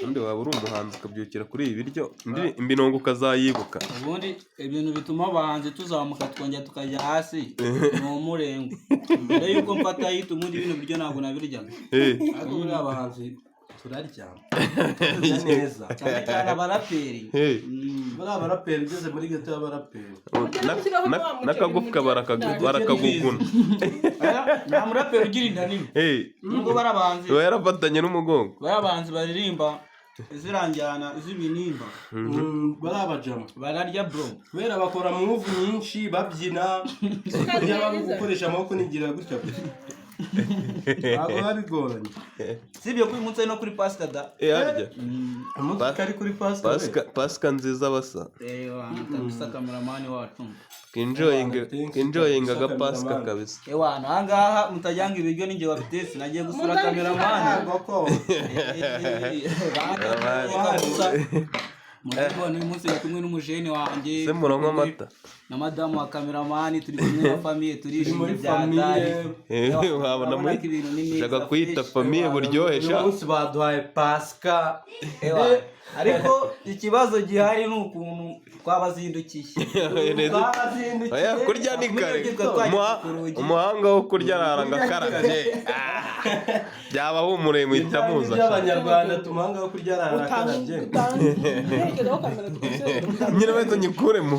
undi waba uri umuhanzi ukabyukira kuri ibi biryo imbinongo ukazayibuka. Ubundi ibintu bituma abahanzi tuzamuka twongera tukajya hasi ni umurengo. Mbere yuko mfata hit ubundi bino biryo ntabwo nabiryaga. Ariko muri abahanzi turaryama neza cyane cyane abaraperi. Muri abaraperi ugeze muri geto y'abaraperi n'akagufwa barakaguguna. Nta muraperi ugira inda nini. Nubwo barabanzi yarafatanye n'umugongo. Barabanzi baririmba iziranjyana iz'ibinimba barabajama bararya bro kubera bakora move nyinshi babyina kugira bari gukoresha amaboko nigira gutya ntabwo babigoranye sibyo kuri munsi no kuri pasta da harya amutaka ari kuri pasta nziza basa kabisa cameraman wacu enjoying aga pasta kabisa ahangaha mutajyanga ibiryo ninjye wabitetse nagiye gusura cameraman goko Murabona uyu munsi kumwe n'umujene wanjye se murongo amata na madamu wa cameraman turi kumwe na famille turishimye byadari wabona muri shaka kwita famille buryohesha umunsi baduhaye paska ariko ikibazo gihari ni ukuntu twabazindukiye kurya ni kare umuhanga wo kurya araranga karabye byaba humure muhita muza by'abanyarwanda tumanga wo kurya araranga karabye nyine wese nyikure mu